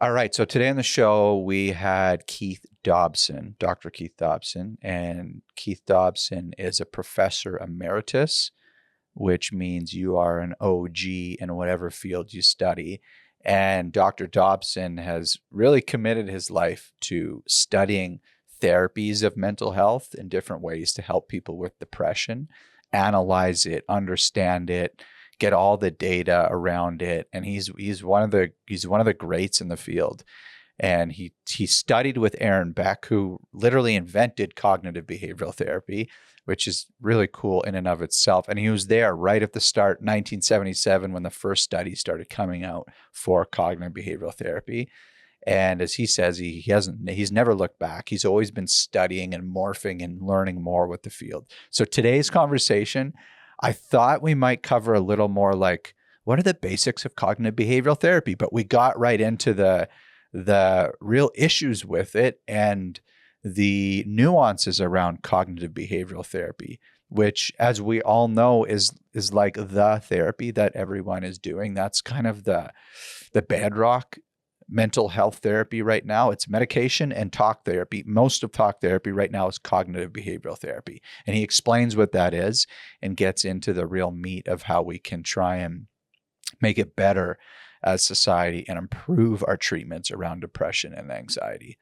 All right. So today on the show, we had Keith Dobson, Dr. Keith Dobson. And Keith Dobson is a professor emeritus, which means you are an OG in whatever field you study. And Dr. Dobson has really committed his life to studying therapies of mental health in different ways to help people with depression, analyze it, understand it, get all the data around it. And he's one of the greats in the field. And he studied with Aaron Beck, who literally invented cognitive behavioral therapy, which is really cool in and of itself. And he was there right at the start, 1977, when the first studies started coming out for cognitive behavioral therapy. And as he says, he's never looked back. He's always been studying and morphing and learning more with the field. So today's conversation, I thought we might cover a little more like, what are the basics of cognitive behavioral therapy? But we got right into the real issues with it and the nuances around cognitive behavioral therapy, which, as we all know, is like the therapy that everyone is doing. That's kind of the bedrock mental health therapy right now. It's medication and talk therapy. Most of talk therapy right now is cognitive behavioral therapy. And he explains what that is and gets into the real meat of how we can try and make it better as society and improve our treatments around depression and anxiety.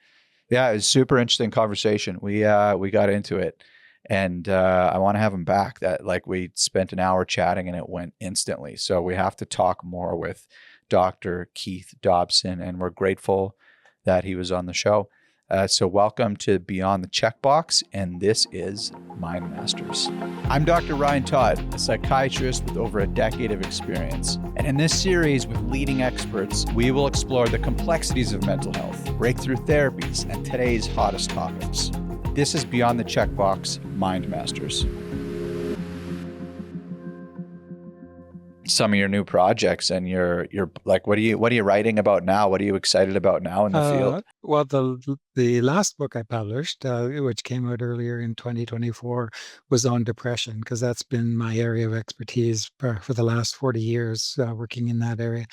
Yeah, it was a super interesting conversation. We got into it, and I want to have him back. That we spent an hour chatting and it went instantly. So we have to talk more with Dr. Keith Dobson, and we're grateful that he was on the show. So welcome to Beyond the Checkbox, and this is Mind Masters. I'm Dr. Ryan Todd, a psychiatrist with over a decade of experience. And in this series with leading experts, we will explore the complexities of mental health, breakthrough therapies, and today's hottest topics. This is Beyond the Checkbox, Mind Masters. Some of your new projects and you're like, what are you writing about now? What are you excited about now in the field? Well, the last book I published, which came out earlier in 2024, was on depression, because that's been my area of expertise for the last 40 years, working in that area.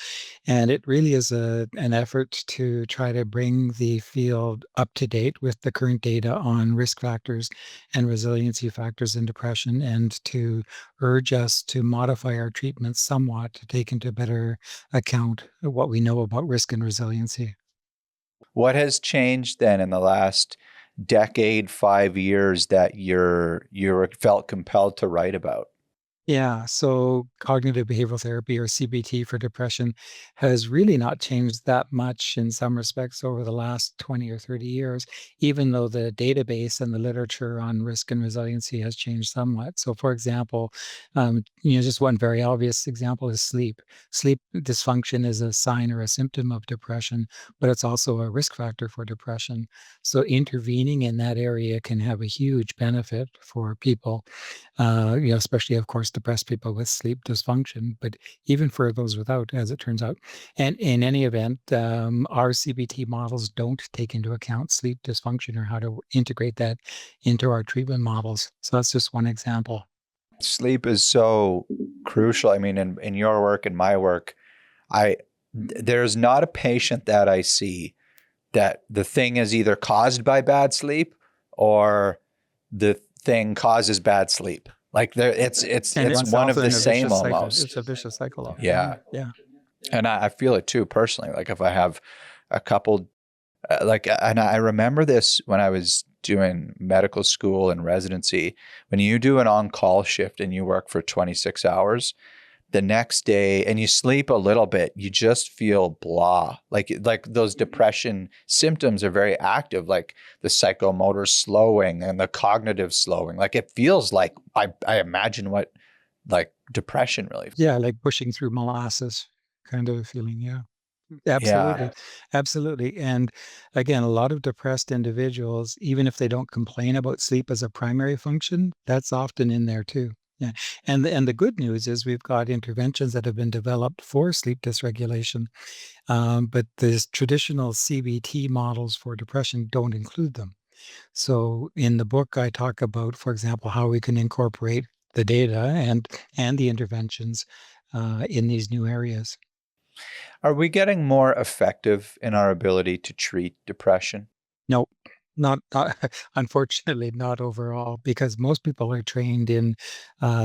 And it really is an effort to try to bring the field up to date with the current data on risk factors and resiliency factors in depression, and to urge us to modify our treatments somewhat to take into better account what we know about risk and resiliency. What has changed then in the last decade, 5 years that you're felt compelled to write about? Yeah, so cognitive behavioral therapy, or CBT for depression, has really not changed that much in some respects over the last 20 or 30 years, even though the database and the literature on risk and resiliency has changed somewhat. So, for example, just one very obvious example is sleep. Sleep dysfunction is a sign or a symptom of depression, but it's also a risk factor for depression. So, intervening in that area can have a huge benefit for people, especially, of course, depressed people with sleep dysfunction, but even for those without, as it turns out. And in any event, our CBT models don't take into account sleep dysfunction or how to integrate that into our treatment models. So that's just one example. Sleep is so crucial. I mean, in your work and my work, there's not a patient that I see that the thing is either caused by bad sleep or the thing causes bad sleep. Like it's one of the same almost. It's a vicious cycle of Yeah. Yeah. And I feel it too personally. Like if I have a couple, and I remember this when I was doing medical school and residency, when you do an on-call shift and you work for 26 hours, the next day and you sleep a little bit, you just feel blah. Like those depression symptoms are very active, like the psychomotor slowing and the cognitive slowing. Like it feels like I imagine what like depression really feels. Yeah, like pushing through molasses kind of a feeling. Yeah. Yeah. Absolutely. Absolutely. And again, a lot of depressed individuals, even if they don't complain about sleep as a primary function, that's often in there too. Yeah. And the good news is we've got interventions that have been developed for sleep dysregulation, but the traditional CBT models for depression don't include them. So in the book, I talk about, for example, how we can incorporate the data and the interventions in these new areas. Are we getting more effective in our ability to treat depression? No, not unfortunately, not overall, because most people are trained in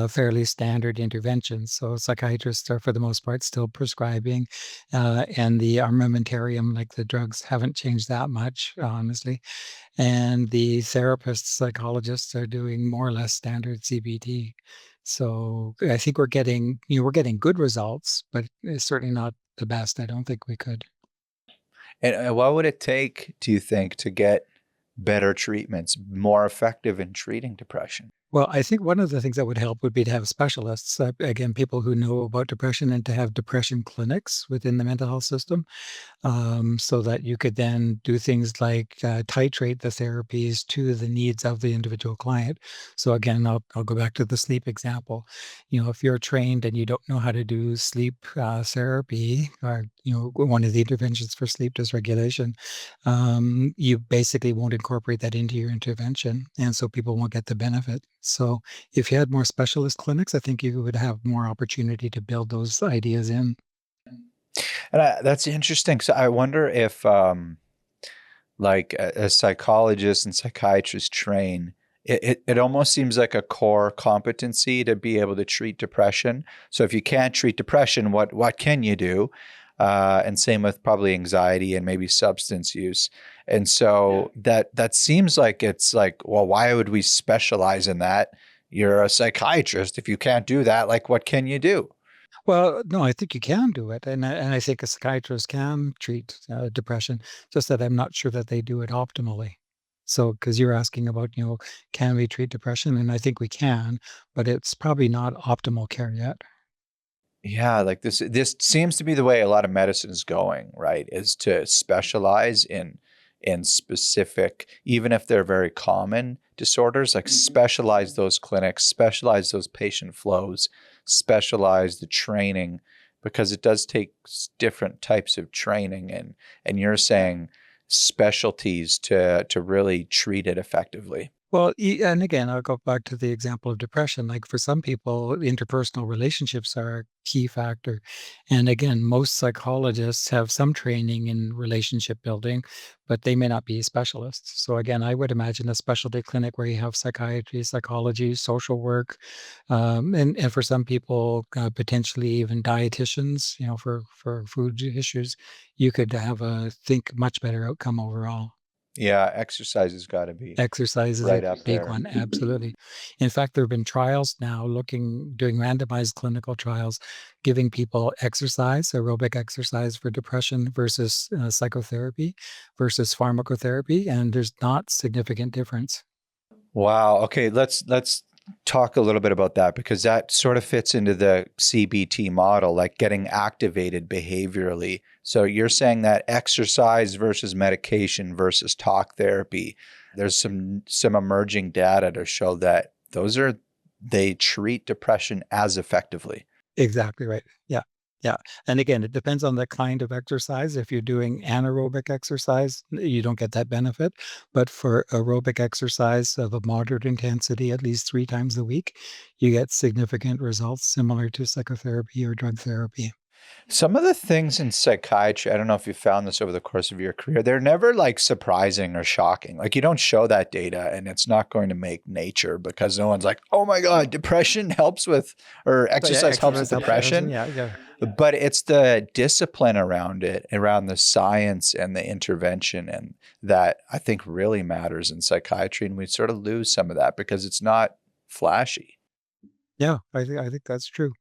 fairly standard interventions. So psychiatrists are, for the most part, still prescribing, and the armamentarium, like the drugs, haven't changed that much, honestly. And the therapists, psychologists are doing more or less standard CBT. So I think we're getting good results, but it's certainly not the best. I don't think we could. And what would it take, do you think, to get better treatments, more effective in treating depression? Well, I think one of the things that would help would be to have specialists, again, people who know about depression, and to have depression clinics within the mental health system, so that you could then do things like titrate the therapies to the needs of the individual client. So again, I'll go back to the sleep example. If you're trained and you don't know how to do sleep therapy, or one of the interventions for sleep dysregulation, you basically won't incorporate that into your intervention, and so people won't get the benefit. So if you had more specialist clinics, I think you would have more opportunity to build those ideas in. And that's interesting. So I wonder if, like, as psychologists and psychiatrists train, it almost seems like a core competency to be able to treat depression. So if you can't treat depression, what can you do? And same with probably anxiety and maybe substance use. And so that seems like it's like, well, why would we specialize in that? You're a psychiatrist. If you can't do that, like, what can you do? Well, no, I think you can do it, and I think a psychiatrist can treat depression. Just that I'm not sure that they do it optimally. So, because you're asking about, can we treat depression? And I think we can, but it's probably not optimal care yet. Yeah, like this seems to be the way a lot of medicine is going, right? Is to specialize in specific, even if they're very common disorders, like specialize those clinics, specialize those patient flows, specialize the training, because it does take different types of training, and you're saying specialties to really treat it effectively. Well, and again, I'll go back to the example of depression. Like for some people, interpersonal relationships are a key factor. And again, most psychologists have some training in relationship building, but they may not be specialists. So again, I would imagine a specialty clinic where you have psychiatry, psychology, social work, and for some people, potentially even dietitians, for food issues, you could have a think much better outcome overall. Yeah, exercise has got to be Exercise is a right up big there. one, absolutely. In fact, there have been trials now doing randomized clinical trials, giving people exercise, aerobic exercise for depression versus psychotherapy versus pharmacotherapy, and there's not significant difference. Wow. Okay, let's talk a little bit about that, because that sort of fits into the CBT model, like getting activated behaviorally. So you're saying that exercise versus medication versus talk therapy, there's some emerging data to show that they treat depression as effectively. Exactly right. Yeah. Yeah. And again, it depends on the kind of exercise. If you're doing anaerobic exercise, you don't get that benefit. But for aerobic exercise of a moderate intensity, at least 3 times a week, you get significant results similar to psychotherapy or drug therapy. Some of the things in psychiatry, I don't know if you found this over the course of your career, they're never like surprising or shocking. Like, you don't show that data and it's not going to make nature, because no one's like, oh my God, depression helps with, or But yeah, exercise helps with exercise helps. depression. Yeah. Yeah. But it's the discipline around it, around the science and the intervention, and that I think really matters in psychiatry. And we sort of lose some of that because it's not flashy. Yeah. I think that's true.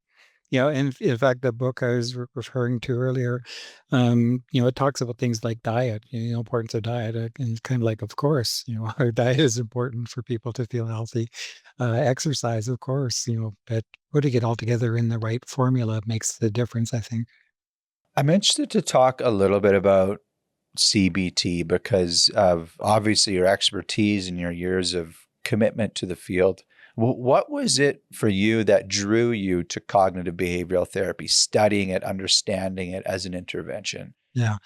And in fact, the book I was referring to earlier, it talks about things like diet, importance of diet, and it's kind of like, of course, our diet is important for people to feel healthy. Exercise, of course, but putting it all together in the right formula makes the difference, I think. I'm interested to talk a little bit about CBT because of obviously your expertise and your years of commitment to the field. What was it for you that drew you to cognitive behavioral therapy, studying it, understanding it as an intervention? Yeah.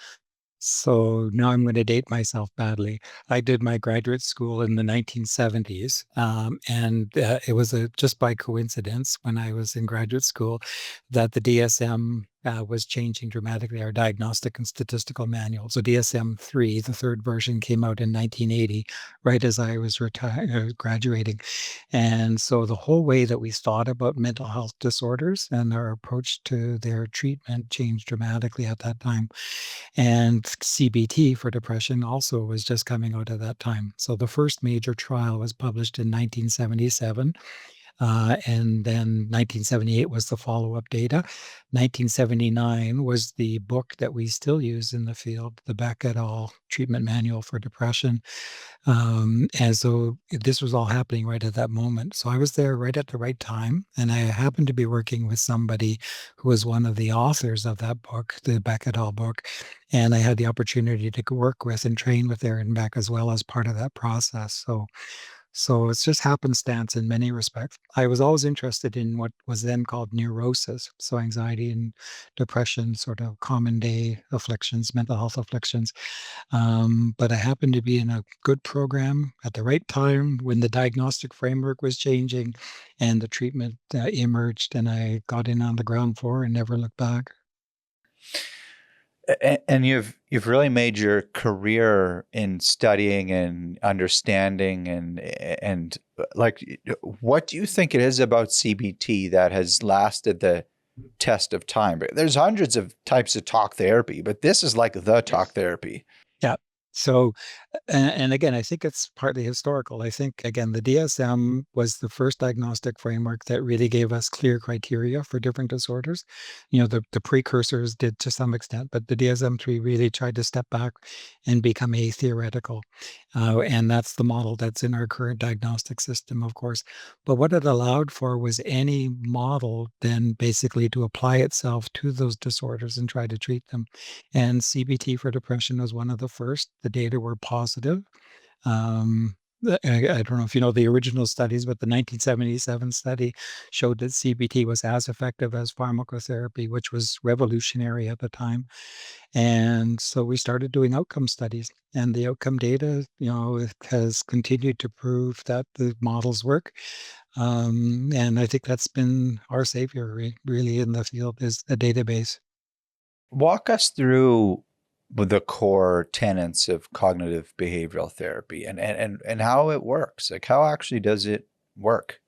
So now I'm going to date myself badly. I did my graduate school in the 1970s, and it was just by coincidence when I was in graduate school that the DSM was changing dramatically, our diagnostic and statistical manual. So DSM-3, the third version, came out in 1980, right as I was graduating. And so the whole way that we thought about mental health disorders and our approach to their treatment changed dramatically at that time. And CBT for depression also was just coming out at that time. So the first major trial was published in 1977. And then 1978 was the follow-up data. 1979 was the book that we still use in the field, the Beck et al. Treatment Manual for Depression. And so this was all happening right at that moment. So I was there right at the right time. And I happened to be working with somebody who was one of the authors of that book, the Beck et al. Book. And I had the opportunity to work with and train with Aaron Beck as well as part of that process. So it's just happenstance in many respects. I was always interested in what was then called neurosis. So anxiety and depression, sort of common day afflictions, mental health afflictions. But I happened to be in a good program at the right time when the diagnostic framework was changing and the treatment emerged, and I got in on the ground floor and never looked back. And you've really made your career in studying and understanding and like, what do you think it is about CBT that has lasted the test of time? There's hundreds of types of talk therapy, but this is like the talk therapy. Yeah. So, and again, I think it's partly historical. I think, again, the DSM was the first diagnostic framework that really gave us clear criteria for different disorders. The precursors did to some extent, but the DSM-3 really tried to step back and become a theoretical. And that's the model that's in our current diagnostic system, of course. But what it allowed for was any model then basically to apply itself to those disorders and try to treat them. And CBT for depression was one of the first. The data were positive. I don't know if you know the original studies, but the 1977 study showed that CBT was as effective as pharmacotherapy, which was revolutionary at the time. And so we started doing outcome studies, and the outcome data, has continued to prove that the models work. And I think that's been our savior, really, in the field, is the database. Walk us through the core tenets of cognitive behavioral therapy and how it works. Like, how actually does it work?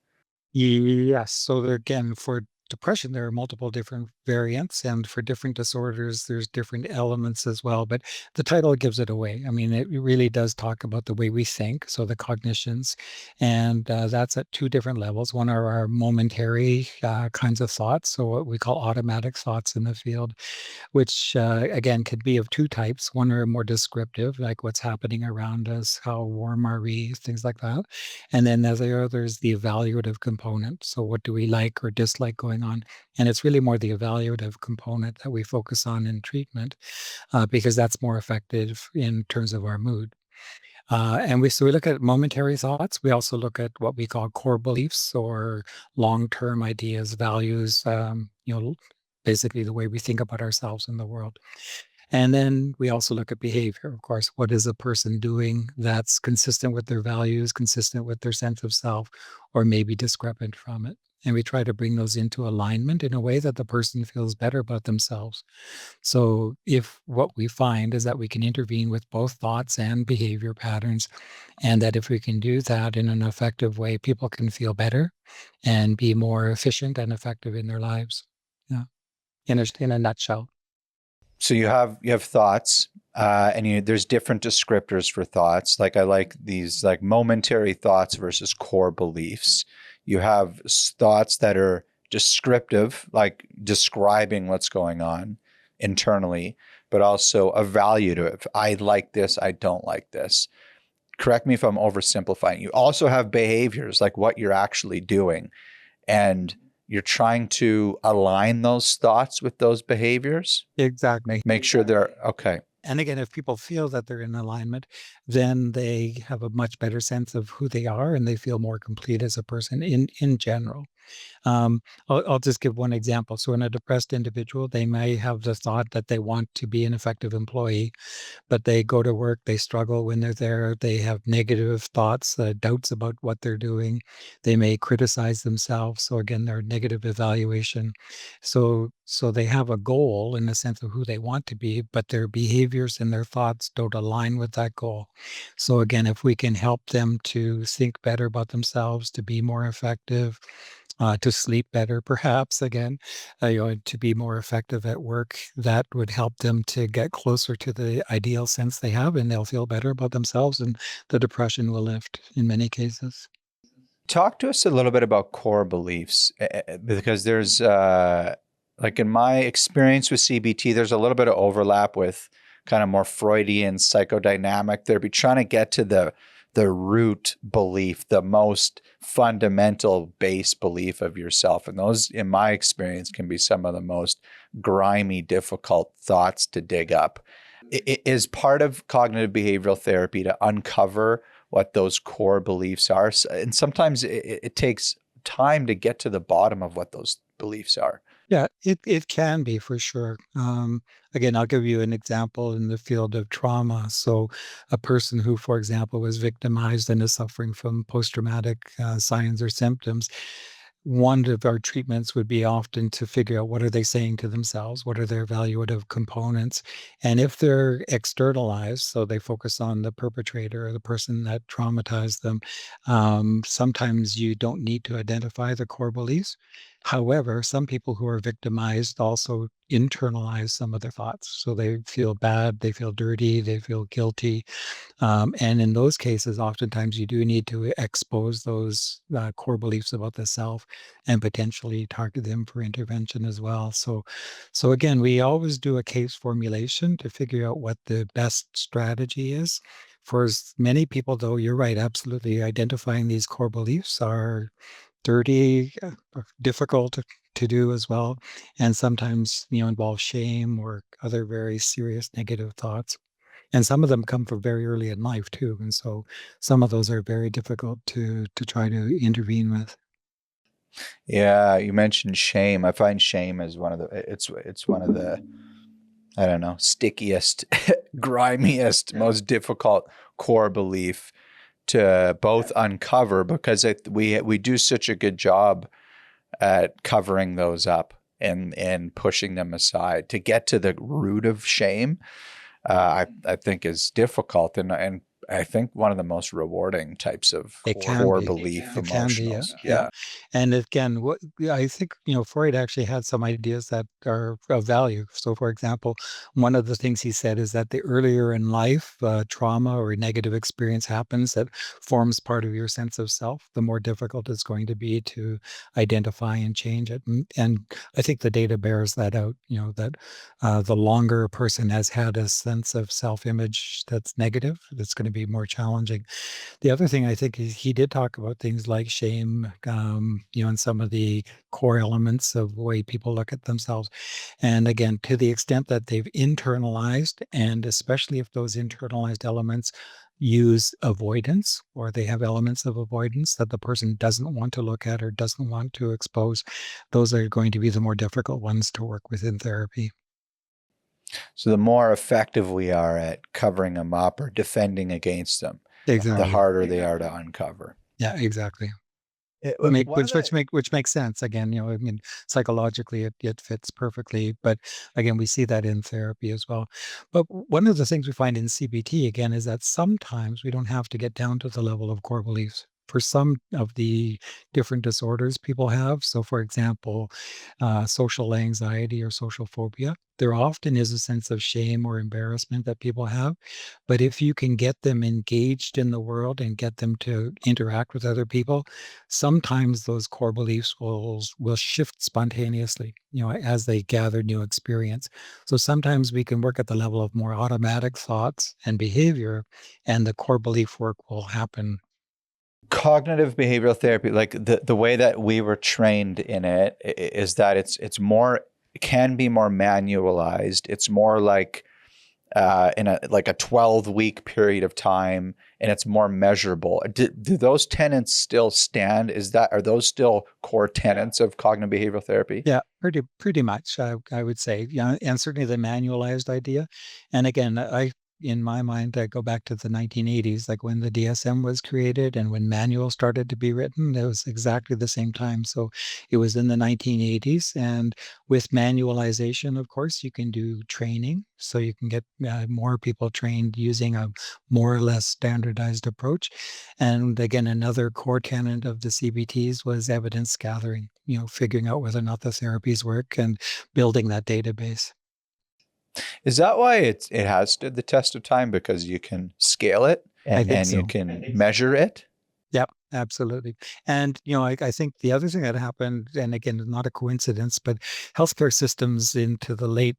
Yes. So there, again, for depression, there are multiple different variants, and for different disorders, there's different elements as well. But the title gives it away. I mean, it really does talk about the way we think, so the cognitions, and that's at two different levels. One are our momentary kinds of thoughts, so what we call automatic thoughts in the field, which again could be of two types. One are more descriptive, like what's happening around us, how warm are we, things like that. And then there's the evaluative component. So what do we like or dislike going on? And it's really more the evaluative component that we focus on in treatment because that's more effective in terms of our mood. And we look at momentary thoughts. We also look at what we call core beliefs or long-term ideas, values, basically the way we think about ourselves in the world. And then we also look at behavior, of course. What is a person doing that's consistent with their values, consistent with their sense of self, or maybe discrepant from it? And we try to bring those into alignment in a way that the person feels better about themselves. So if what we find is that we can intervene with both thoughts and behavior patterns, and that if we can do that in an effective way, people can feel better and be more efficient and effective in their lives. Yeah, in a nutshell. So you have thoughts, and there's different descriptors for thoughts. Like, I like these like momentary thoughts versus core beliefs. You have thoughts that are descriptive, like describing what's going on internally, but also evaluative. I like this, I don't like this. Correct me if I'm oversimplifying. You also have behaviors, like what you're actually doing, and you're trying to align those thoughts with those behaviors. Exactly. Make sure they're okay. And again, if people feel that they're in alignment, then they have a much better sense of who they are and they feel more complete as a person in general. Um, I'll just give one example. So in a depressed individual, they may have the thought that they want to be an effective employee, but they go to work, they struggle when they're there, they have negative thoughts, doubts about what they're doing. They may criticize themselves. So again, their negative evaluation. So they have a goal in the sense of who they want to be, but their behaviors and their thoughts don't align with that goal. So again, if we can help them to think better about themselves, to be more effective, to sleep better, perhaps again, to be more effective at work, that would help them to get closer to the ideal sense they have, and they'll feel better about themselves, and the depression will lift in many cases. Talk to us a little bit about core beliefs, because there's, like in my experience with CBT, there's a little bit of overlap with kind of more Freudian psychodynamic. They're be trying to get to the root belief, the most fundamental base belief of yourself. And those, in my experience, can be some of the most grimy, difficult thoughts to dig up. It is part of cognitive behavioral therapy to uncover what those core beliefs are. And sometimes it takes time to get to the bottom of what those beliefs are. Yeah, it can be for sure. Again, I'll give you an example in the field of trauma. So, a person who, for example, was victimized and is suffering from post-traumatic signs or symptoms, one of our treatments would be often to figure out what are they saying to themselves, what are their evaluative components, and if they're externalized, so they focus on the perpetrator or the person that traumatized them. Sometimes you don't need to identify the core beliefs. However, some people who are victimized also internalize some of their thoughts. So they feel bad, they feel dirty, they feel guilty. And in those cases, oftentimes you do need to expose those core beliefs about the self and potentially target them for intervention as well. So again, we always do a case formulation to figure out what the best strategy is. For many people, though, you're right, absolutely. Identifying these core beliefs are dirty, difficult to do as well, and sometimes involve shame or other very serious negative thoughts. And some of them come from very early in life too, and so some of those are very difficult to try to intervene with. Yeah, you mentioned shame. I find shame as one of the it's one of the, I don't know, stickiest, grimiest, most difficult core belief to both uncover, because we do such a good job at covering those up and pushing them aside. To get to the root of shame, I think is difficult, and I think one of the most rewarding types of It can core be. belief It can be, yeah, emotionals. yeah. Yeah. And again, what I think, Freud actually had some ideas that are of value. So, for example, one of the things he said is that the earlier in life trauma or negative experience happens that forms part of your sense of self, the more difficult it's going to be to identify and change it. And I think the data bears that out, that the longer a person has had a sense of self-image that's negative, that's going to be more challenging. The other thing I think is he did talk about things like shame, and some of the core elements of the way people look at themselves. And again, to the extent that they've internalized, and especially if those internalized elements use avoidance, or they have elements of avoidance that the person doesn't want to look at or doesn't want to expose, those are going to be the more difficult ones to work with in therapy. So the more effective we are at covering them up or defending against them, the Exactly. harder they are to uncover. Yeah, exactly. It, Make one of which the which makes sense. Again, I mean, psychologically, it fits perfectly. But again, we see that in therapy as well. But one of the things we find in CBT again is that sometimes we don't have to get down to the level of core beliefs for some of the different disorders people have. So, for example, social anxiety or social phobia, there often is a sense of shame or embarrassment that people have. But if you can get them engaged in the world and get them to interact with other people, sometimes those core beliefs will shift spontaneously, as they gather new experience. So sometimes we can work at the level of more automatic thoughts and behavior, and the core belief work will happen. cognitive behavioral therapy, like the way that we were trained in it, is that it's more, can be more manualized. It's more like in a like a 12-week period of time, and it's more measurable. Do those tenets still stand? Are those still core tenets of cognitive behavioral therapy? Yeah, pretty much. I would say, yeah, and certainly the manualized idea. And again, in my mind, I go back to the 1980s, like when the DSM was created and when manual started to be written. It was exactly the same time. So it was in the 1980s, and with manualization, of course, you can do training, so you can get more people trained using a more or less standardized approach. And again, another core tenet of the CBTs was evidence gathering, figuring out whether or not the therapies work and building that database. Is that why it has stood the test of time, because you can scale it I think and you so. can measure it? Yep, absolutely. And, I think the other thing that happened, and again, not a coincidence, but healthcare systems into the late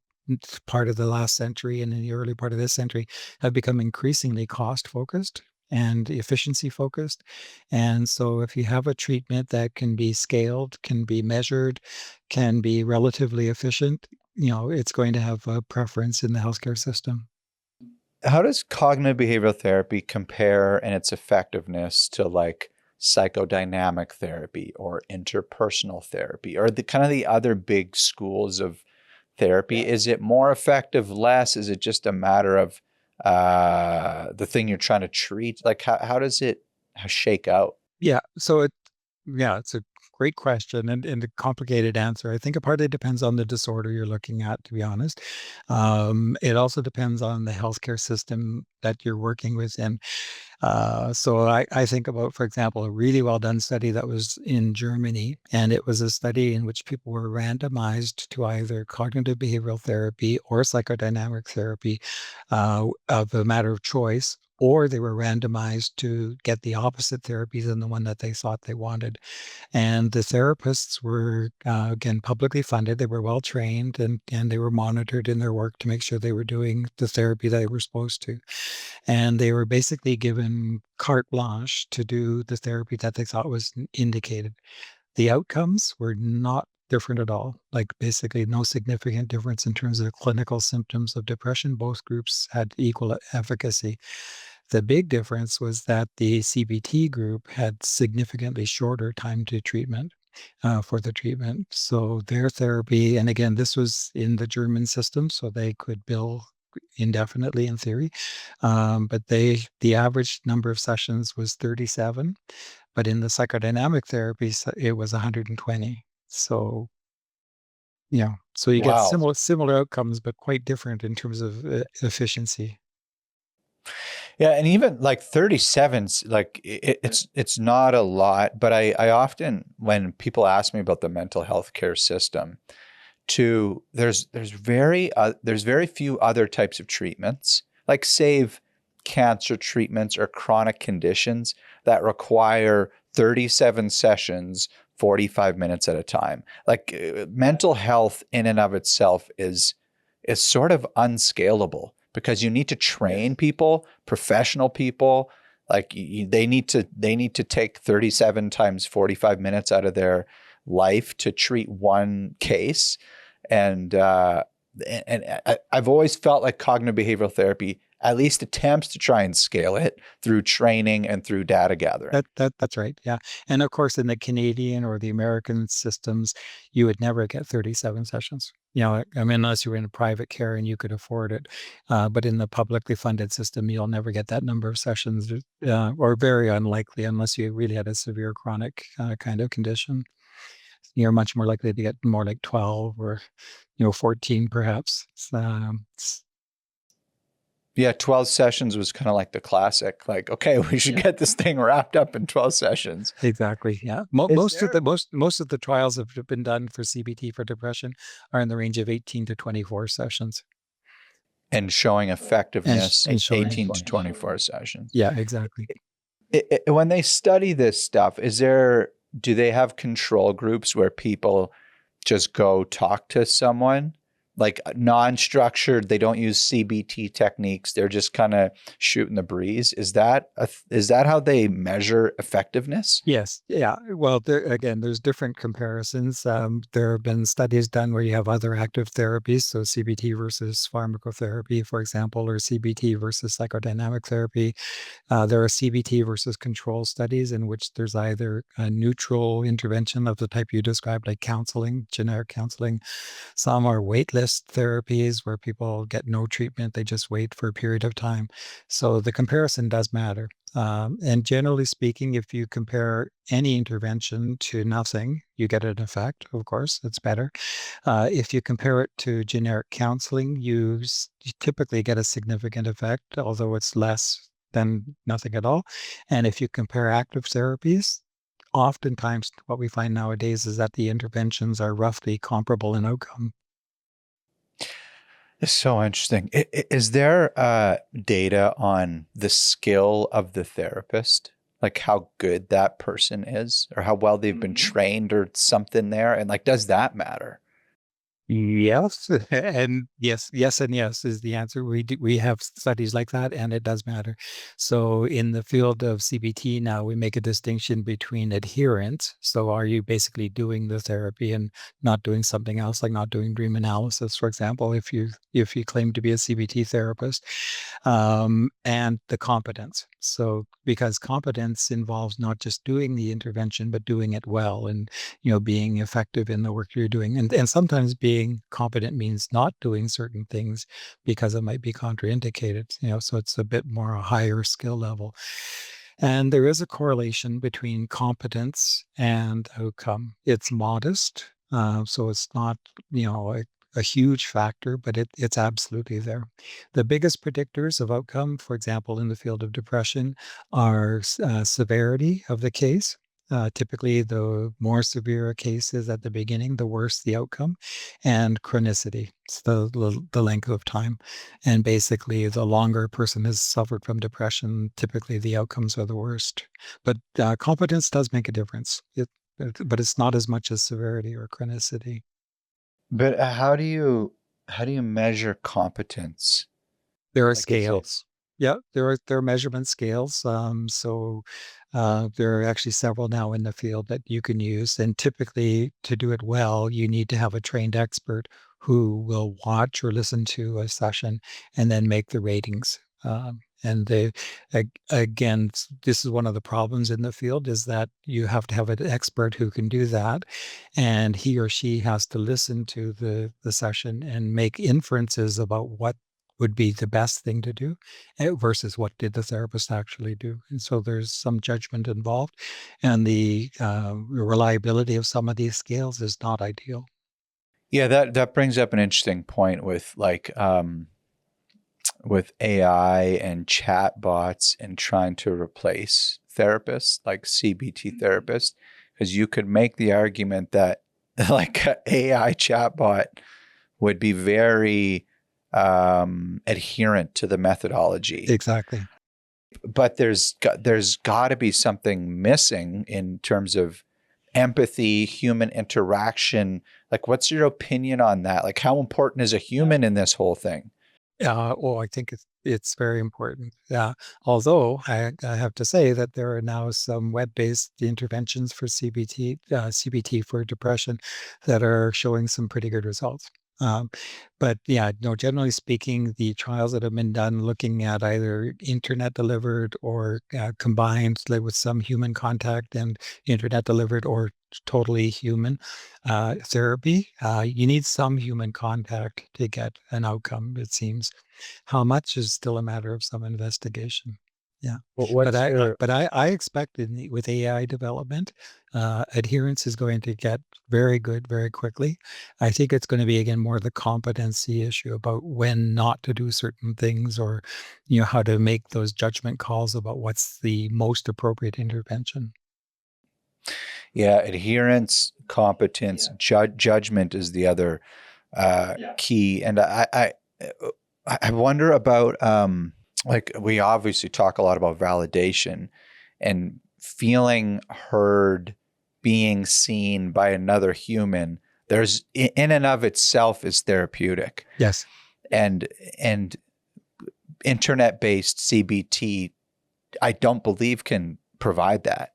part of the last century and in the early part of this century have become increasingly cost focused and efficiency focused. And so if you have a treatment that can be scaled, can be measured, can be relatively efficient, it's going to have a preference in the healthcare system. How does cognitive behavioral therapy compare in its effectiveness to like psychodynamic therapy or interpersonal therapy, or the kind of the other big schools of therapy? Is it more effective, less? Is it just a matter of the thing you're trying to treat? Like how does it shake out? Yeah. Yeah, it's a great question and a complicated answer. I think it partly depends on the disorder you're looking at, to be honest. It also depends on the healthcare system that you're working with. And so I think about, for example, a really well done study that was in Germany. And it was a study in which people were randomized to either cognitive behavioral therapy or psychodynamic therapy of a matter of choice. Or they were randomized to get the opposite therapy than the one that they thought they wanted. And the therapists were, again, publicly funded. They were well trained and they were monitored in their work to make sure they were doing the therapy they were supposed to. And they were basically given carte blanche to do the therapy that they thought was indicated. The outcomes were not different at all, like basically no significant difference in terms of clinical symptoms of depression. Both groups had equal efficacy. The big difference was that the CBT group had significantly shorter time to treatment for the treatment. So their therapy, and again, this was in the German system, so they could bill indefinitely in theory. But the average number of sessions was 37, but in the psychodynamic therapy, it was 120. So so you get Wow. similar outcomes, but quite different in terms of efficiency. Yeah, and even like 37's like it's not a lot, but I often, when people ask me about the mental health care system, there's very few other types of treatments, like save cancer treatments or chronic conditions that require 37 sessions, 45 minutes at a time. Like mental health in and of itself is sort of unscalable, because you need to train people, professional people. Like they need to take 37 times 45 minutes out of their life to treat one case. And I've always felt like cognitive behavioral therapy at least attempts to try and scale it through training and through data gathering. That's right. Yeah. And of course, in the Canadian or the American systems, you would never get 37 sessions. I mean, unless you were in private care and you could afford it. But in the publicly funded system, you'll never get that number of sessions, or very unlikely unless you really had a severe chronic kind of condition. You're much more likely to get more like 12 or, 14 perhaps. Yeah, 12 sessions was kind of like the classic. Like, okay, we should get this thing wrapped up in 12 sessions. Exactly. Yeah. Is there Most of the trials that have been done for CBT for depression are in the range of 18 to 24 sessions. and showing effectiveness And showing 18 to 24 sessions? Yeah, exactly. When they study this stuff, do they have control groups where people just go talk to someone like non-structured. They don't use CBT techniques. They're just kind of shooting the breeze. Is that how they measure effectiveness? Yes, yeah. Well, again, there's different comparisons. There have been studies done where you have other active therapies, so CBT versus pharmacotherapy, for example, or CBT versus psychodynamic therapy. There are CBT versus control studies in which there's either a neutral intervention of the type you described, like counseling, generic counseling. Some are waitlist therapies where people get no treatment, they just wait for a period of time. So the comparison does matter. And generally speaking, if you compare any intervention to nothing, you get an effect, of course, it's better. If you compare it to generic counseling, you typically get a significant effect, although it's less than nothing at all. And if you compare active therapies, oftentimes what we find nowadays is that the interventions are roughly comparable in outcome. It's so interesting. Is there data on the skill of the therapist? Like how good that person is, or how well they've been trained, or something there? And like, does that matter? Yes, and yes, and yes is the answer. We have studies like that, and it does matter. So in the field of CBT now, we make a distinction between adherence. So are you basically doing the therapy and not doing something else, like not doing dream analysis, for example, if you claim to be a CBT therapist, and the competence. So because competence involves not just doing the intervention, but doing it well, and being effective in the work you're doing. And sometimes being competent means not doing certain things because it might be contraindicated, so it's a bit more a higher skill level. And there is a correlation between competence and outcome. It's modest, so it's not, a huge factor, but it's absolutely there. The biggest predictors of outcome, for example, in the field of depression, are severity of the case. Typically, the more severe a case is at the beginning, the worse the outcome, and chronicity, it's the length of time. And basically, the longer a person has suffered from depression, typically the outcomes are the worst. But competence does make a difference. But it's not as much as severity or chronicity. But how do you measure competence? There are Like, is it scales. Yeah, there are measurement scales. There are actually several now in the field that you can use. And typically, to do it well, you need to have a trained expert who will watch or listen to a session and then make the ratings. And again, this is one of the problems in the field, is that you have to have an expert who can do that, and he or she has to listen to the session and make inferences about what would be the best thing to do, versus what did the therapist actually do. And so there's some judgment involved, and the reliability of some of these scales is not ideal. Yeah, that brings up an interesting point with with AI and chat bots and trying to replace therapists, like CBT therapists, because you could make the argument that like an AI chatbot would be very adherent to the methodology, Exactly. but there's got to be something missing in terms of empathy, human interaction. Like, what's your opinion on that? Like, how important is a human in this whole thing? Well, I think it's very important. Although I have to say that there are now some web-based interventions for CBT for depression that are showing some pretty good results. Um, but yeah, no, generally speaking, the trials that have been done looking at either internet delivered or combined, like, with some human contact and internet delivered or totally human therapy, you need some human contact to get an outcome, it seems. How much is still a matter of some investigation. Yeah. But What's your I expect with AI development, adherence is going to get very good very quickly. I think it's going to be, again, more the competency issue about when not to do certain things, or how to make those judgment calls about what's the most appropriate intervention. yeah, adherence, competence, judgment is the other key. And I wonder about like, we obviously talk a lot about validation and feeling heard, being seen by another human. there's in and of itself is therapeutic. Yes. And internet-based CBT, I don't believe can provide that.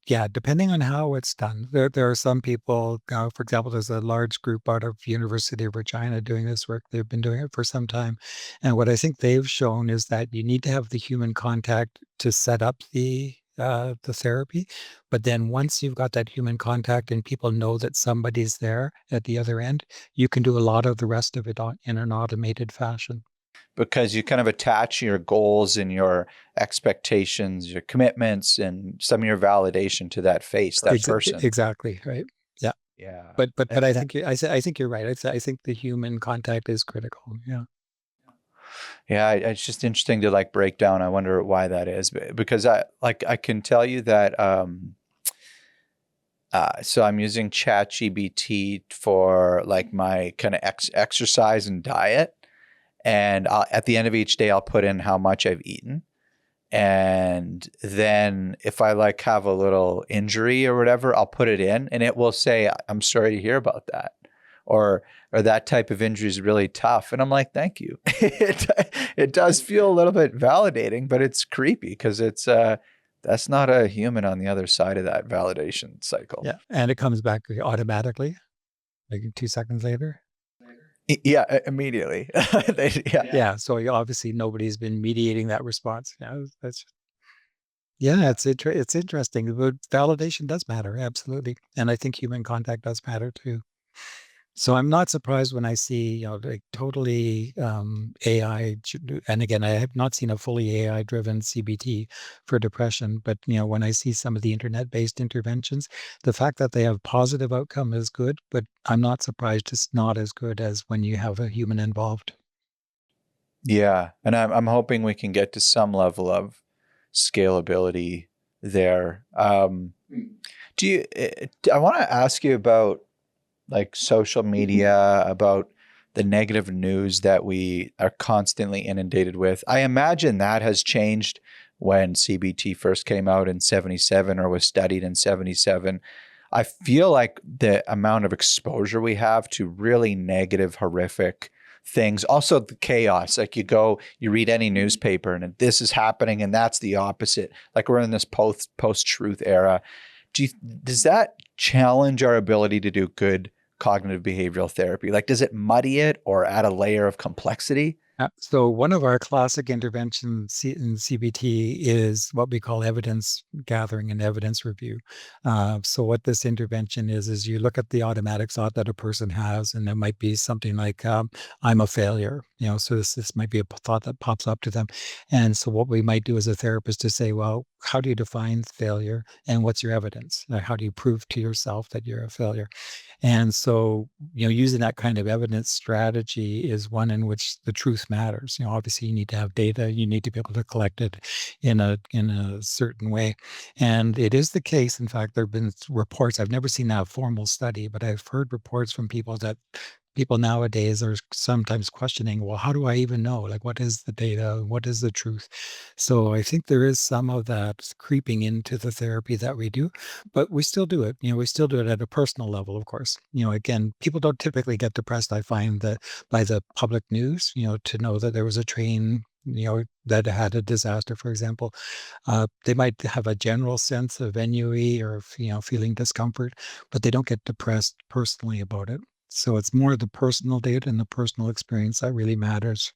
Yeah, depending on how it's done. There are some people, for example, there's a large group out of University of Regina doing this work. They've been doing it for some time. And what I think they've shown is that you need to have the human contact to set up the therapy. But then once you've got that human contact and people know that somebody's there at the other end, you can do a lot of the rest of it in an automated fashion. Because you kind of attach your goals and your expectations, your commitments, and some of your validation to that face, that person. Exactly, right. Yeah. Yeah. But I think I think you're right. I think the human contact is critical. Yeah. Yeah, it's just interesting to like break down. I wonder why that is, because I can tell you that so I'm using ChatGPT for like my kind of exercise and diet, and at the end of each day I'll put in how much I've eaten. And then if I like have a little injury or whatever, I'll put it in and it will say, I'm sorry to hear about that. Or that type of injury is really tough. And I'm like, thank you. It does feel a little bit validating, but it's creepy because it's that's not a human on the other side of that validation cycle. Yeah. And it comes back automatically, like 2 seconds later. Yeah, immediately. Yeah. So obviously nobody's been mediating that response. Yeah, it's interesting. But validation does matter, absolutely. And I think human contact does matter too. So I'm not surprised when I see, like totally AI. And again, I have not seen a fully AI-driven CBT for depression, but when I see some of the internet-based interventions, the fact that they have positive outcome is good, but I'm not surprised it's not as good as when you have a human involved. Yeah, and I'm hoping we can get to some level of scalability there. Do you? I want to ask you about like social media, about the negative news that we are constantly inundated with. I imagine that has changed when CBT first came out in 77 or was studied in 77. I feel like the amount of exposure we have to really negative, horrific things, also the chaos, like you read any newspaper and this is happening and that's the opposite. Like we're in this post-truth era. Does that challenge our ability to do good cognitive behavioral therapy? Like, does it muddy it or add a layer of complexity? So one of our classic interventions in CBT is what we call evidence gathering and evidence review. So what this intervention is you look at the automatic thought that a person has, and it might be something like, I'm a failure. So this might be a thought that pops up to them. And so what we might do as a therapist to say, well, how do you define failure and what's your evidence? How do you prove to yourself that you're a failure? And so, using that kind of evidence strategy is one in which the truth matters. Obviously you need to have data, you need to be able to collect it in a certain way. And it is the case. In fact, there have been reports, I've never seen a formal study, but I've heard reports from people nowadays are sometimes questioning, well, how do I even know? Like, what is the data? What is the truth? So I think there is some of that creeping into the therapy that we do, but we still do it. We still do it at a personal level, of course. Again, people don't typically get depressed, I find, that by the public news, to know that there was a train that had a disaster, for example. They might have a general sense of ennui or feeling discomfort, but they don't get depressed personally about it. So it's more the personal data and the personal experience that really matters.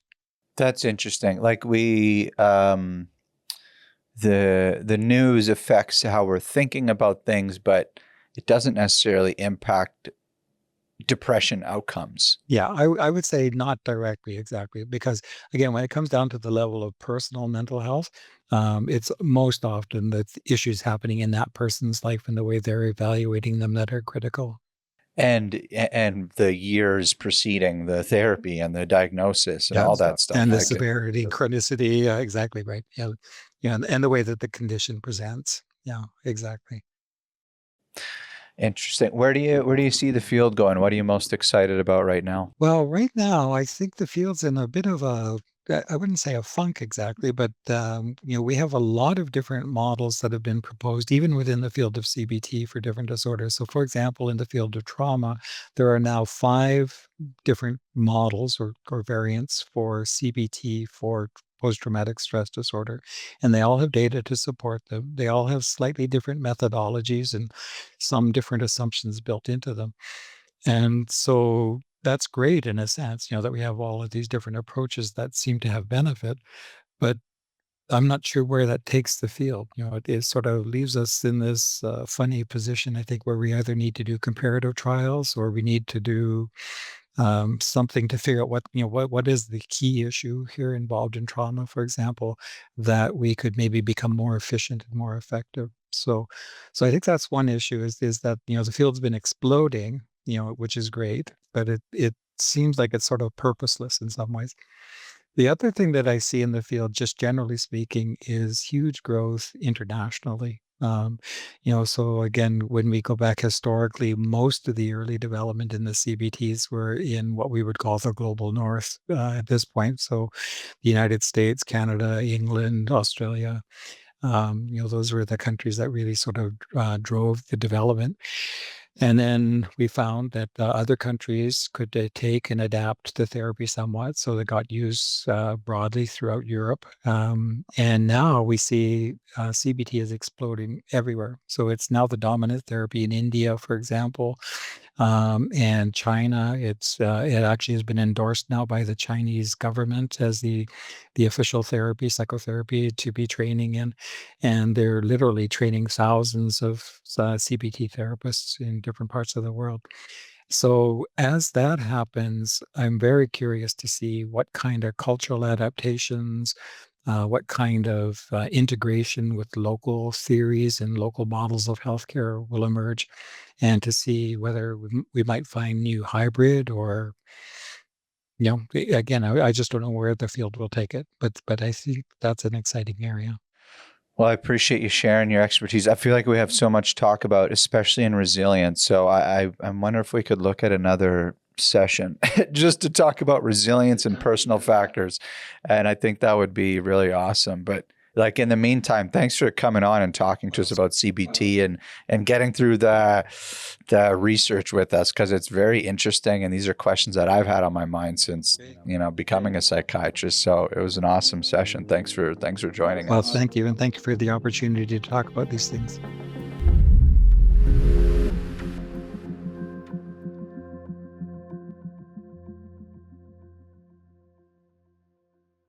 That's interesting. Like the news affects how we're thinking about things, but it doesn't necessarily impact depression outcomes. Yeah, I would say not directly, exactly, because again, when it comes down to the level of personal mental health, it's most often the issues happening in that person's life and the way they're evaluating them that are critical. And the years preceding the therapy and the diagnosis and Yeah, all that stuff. and the Like severity, chronicity, exactly right. Yeah, yeah, and the way that the condition presents. Yeah, exactly. interesting. Where do you see the field going? What are you most excited about right now? Well, right now, I think the field's in a bit of a I wouldn't say a funk exactly, but we have a lot of different models that have been proposed, even within the field of CBT for different disorders. So, for example, in the field of trauma, there are now 5 different models or variants for CBT for post-traumatic stress disorder, and they all have data to support them. They all have slightly different methodologies and some different assumptions built into them. And so that's great in a sense, that we have all of these different approaches that seem to have benefit, but I'm not sure where that takes the field. It sort of leaves us in this funny position, I think, where we either need to do comparative trials or we need to do something to figure out what is the key issue here involved in trauma, for example, that we could maybe become more efficient and more effective. So I think that's one issue is that the field's been exploding, which is great, but it seems like it's sort of purposeless in some ways. The other thing that I see in the field, just generally speaking, is huge growth internationally. So again, when we go back historically, most of the early development in the CBTs were in what we would call the global north at this point. So the United States, Canada, England, Australia, those were the countries that really sort of drove the development. And then we found that other countries could take and adapt the therapy somewhat, so they got used broadly throughout Europe. And now we see CBT is exploding everywhere. So it's now the dominant therapy in India, for example, and China. It actually has been endorsed now by the Chinese government as the official therapy, psychotherapy to be training in, and they're literally training thousands of CBT therapists in different parts of the world. So as that happens, I'm very curious to see what kind of cultural adaptations, what kind of integration with local theories and local models of healthcare will emerge, and to see whether we might find new hybrid or, again, I just don't know where the field will take it, but I think that's an exciting area. Well, I appreciate you sharing your expertise. I feel like we have so much to talk about, especially in resilience. So I wonder if we could look at another session just to talk about resilience and personal factors. And I think that would be really awesome. But like in the meantime, thanks for coming on and talking to us about CBT and getting through the research with us, because it's very interesting. And these are questions that I've had on my mind since, becoming a psychiatrist. So it was an awesome session. Thanks for joining Well, us. thank you. And thank you for the opportunity to talk about these things.